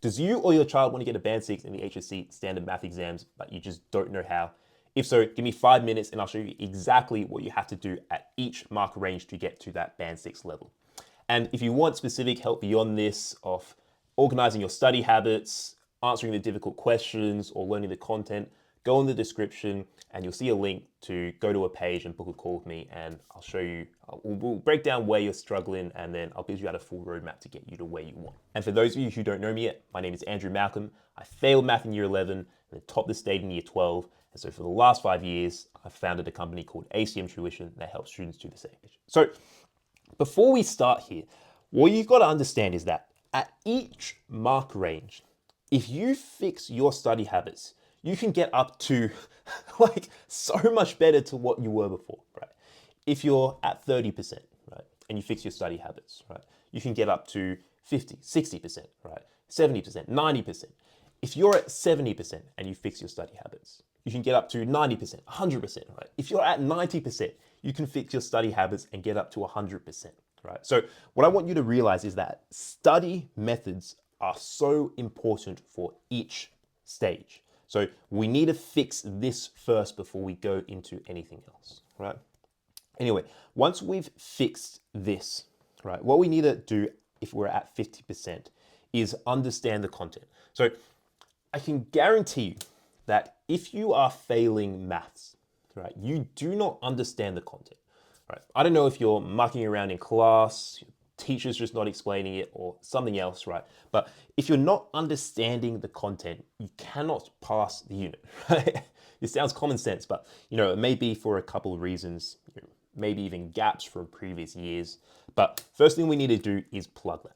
Does you or your child want to get a band 6 in the HSC Standard Math exams, but you just don't know how? If so, give me 5 minutes and I'll show you exactly what you have to do at each mark range to get to that band 6 level. And if you want specific help beyond this of organizing your study habits, answering the difficult questions, or learning the content, go in the description and you'll see a link to go to a page and book a call with me, and I'll show you, we'll break down where you're struggling, and then I'll build you out a full roadmap to get you to where you want. And for those of you who don't know me yet, my name is Andrew Malcolm. I failed math in year 11 and then topped the state in year 12. And so for the last 5 years, I've founded a company called ACM Tuition that helps students do the same. So before we start here, what you've got to understand is that at each mark range, if you fix your study habits, you can get up to like so much better to what you were before, right? If you're at 30%, right, and you fix your study habits, right, you can get up to 50, 60%, right, 70%, 90%. If you're at 70% and you fix your study habits, you can get up to 90%, 100%, right? If you're at 90%, you can fix your study habits and get up to 100%, right? So what I want you to realize is that study methods are so important for each stage. So we need to fix this first before we go into anything else, right? Anyway, once we've fixed this, right, what we need to do if we're at 50% is understand the content. So I can guarantee you that if you are failing maths, right, you do not understand the content, right? I don't know if you're mucking around in class, teacher's just not explaining it, or something else, right? But if you're not understanding the content, you cannot pass the unit, right? It sounds common sense, but it may be for a couple of reasons, maybe even gaps from previous years. But first thing we need to do is plug that.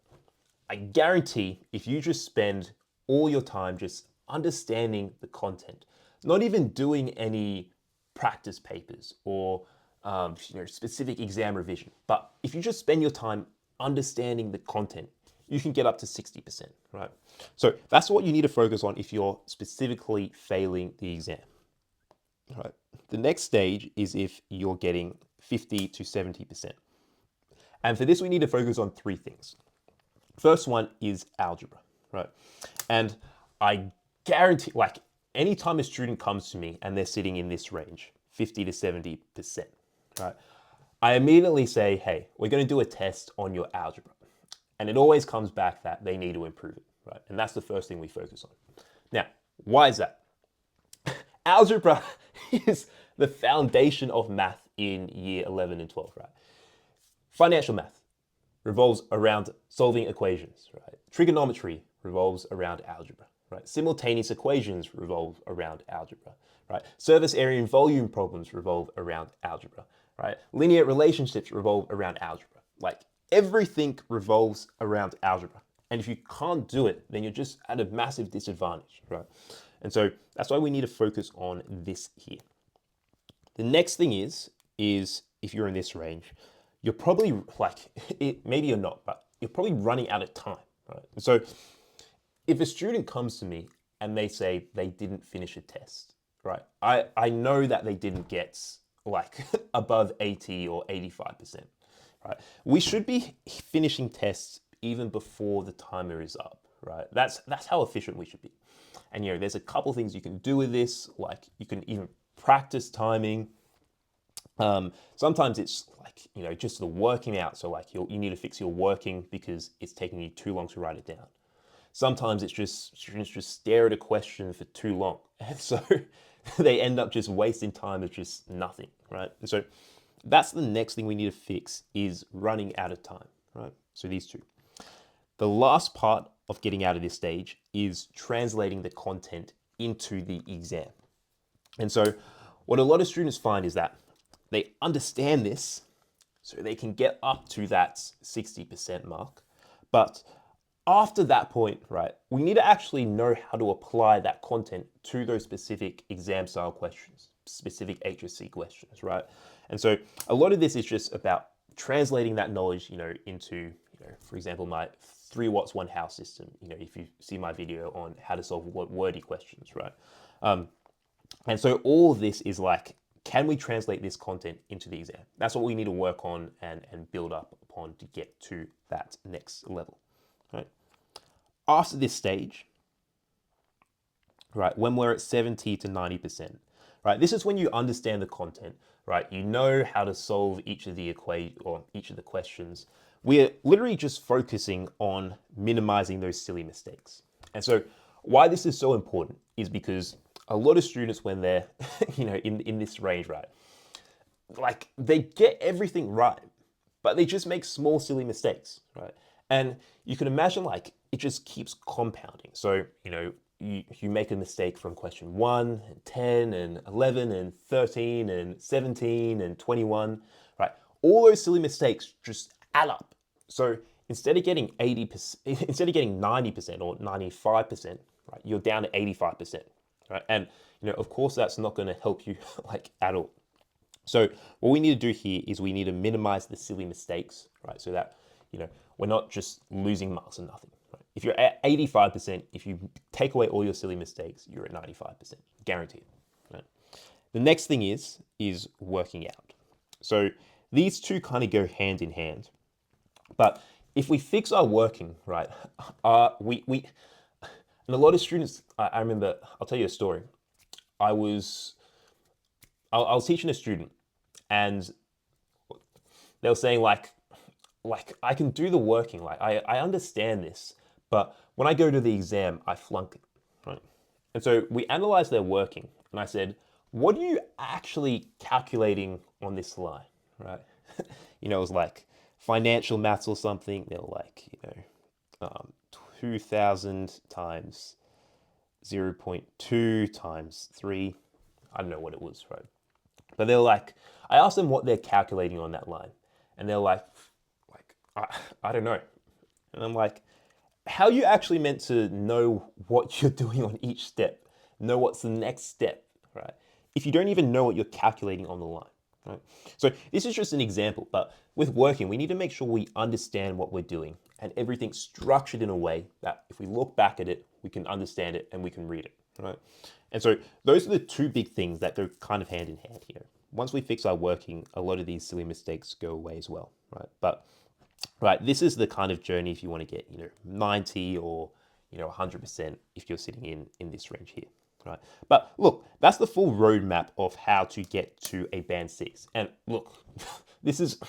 I guarantee if you just spend all your time just understanding the content, not even doing any practice papers or specific exam revision, but if you just spend your time understanding the content, you can get up to 60%, right? So that's what you need to focus on if you're specifically failing the exam, right? The next stage is if you're getting 50 to 70%. And for this, we need to focus on 3 things. First one is algebra, right? And I guarantee, like, anytime a student comes to me and they're sitting in this range, 50 to 70%, right? I immediately say, hey, we're going to do a test on your algebra. And it always comes back that they need to improve it, right? And that's the first thing we focus on. Now, why is that? Algebra is the foundation of math in year 11 and 12, right? Financial math revolves around solving equations, right? Trigonometry revolves around algebra, right? Simultaneous equations revolve around algebra, right? Surface area and volume problems revolve around algebra, right? Linear relationships revolve around algebra. Like, everything revolves around algebra. And if you can't do it, then you're just at a massive disadvantage, right? And so that's why we need to focus on this here. The next thing is if you're in this range, you're probably maybe you're not, but you're probably running out of time, right? And so if a student comes to me and they say they didn't finish a test, right? I know that they didn't get like above 80 or 85%, right? We should be finishing tests even before the timer is up, right? That's how efficient we should be. And there's a couple things you can do with this, like you can even practice timing. Sometimes it's like, just the working out. So like you need to fix your working because it's taking you too long to write it down. Sometimes it's just students just stare at a question for too long. And so they end up just wasting time with just nothing, right? And so that's the next thing we need to fix is running out of time, right? So these two. The last part of getting out of this stage is translating the content into the exam. And so what a lot of students find is that they understand this, so they can get up to that 60% mark. But after that point, right, we need to actually know how to apply that content to those specific exam style questions, specific HSC questions, right? And so a lot of this is just about translating that knowledge, into, for example, my 3 watts 1 house system, if you see my video on how to solve wordy questions, right? And so all of this is like, can we translate this content into the exam? That's what we need to work on and build up upon to get to that next level, right? after this stage, right, when we're at 70 to 90%, right, this is when you understand the content, right? You know how to solve each of the equations or each of the questions. We're literally just focusing on minimizing those silly mistakes. And so why this is so important is because a lot of students, when they're, in this range, right, like they get everything right, but they just make small, silly mistakes, right? And you can imagine like it just keeps compounding. So, you make a mistake from question 1 and 10 and 11 and 13 and 17 and 21, right? All those silly mistakes just add up. So instead of getting 80%, instead of getting 90% or 95%, right, you're down to 85%, right? And, of course, that's not going to help you like at all. So what we need to do here is we need to minimize the silly mistakes, right? So that, we're not just losing marks on nothing, right? If you're at 85%, if you take away all your silly mistakes, you're at 95%, guaranteed, right? The next thing is working out. So these two kind of go hand in hand. But if we fix our working, right, and a lot of students, I remember, I'll tell you a story. I was teaching a student, and they were saying like I can do the working, like I understand this, but when I go to the exam, I flunk it, right? And so we analyzed their working, and I said, what are you actually calculating on this line, right? It was like financial maths or something. They were like, 2,000 times 0.2 times 3. I don't know what it was, right? But they're like, I asked them what they're calculating on that line, and they're like I don't know. And I'm like, how are you actually meant to know what you're doing on each step? Know what's the next step, right? If you don't even know what you're calculating on the line, right? So this is just an example, but with working, we need to make sure we understand what we're doing and everything's structured in a way that if we look back at it, we can understand it and we can read it, right? And so those are the two big things that go kind of hand in hand here. Once we fix our working, a lot of these silly mistakes go away as well, right? But right, this is the kind of journey if you want to get 90 or 100% if you're sitting in this range here, right? But look, that's the full roadmap of how to get to a band 6. And look, this is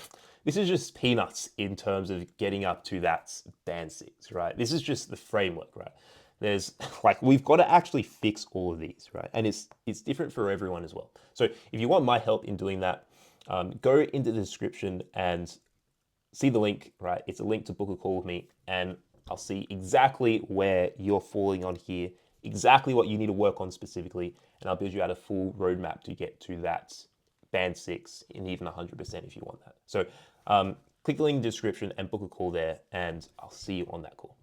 just peanuts in terms of getting up to that band 6, right? This is just the framework, right? There's we've got to actually fix all of these, right? And it's different for everyone as well. So if you want my help in doing that, go into the description and see the link, right? It's a link to book a call with me, and I'll see exactly where you're falling on here, exactly what you need to work on specifically, and I'll build you out a full roadmap to get to that band 6 and even 100% if you want that. So click the link in the description and book a call there, and I'll see you on that call.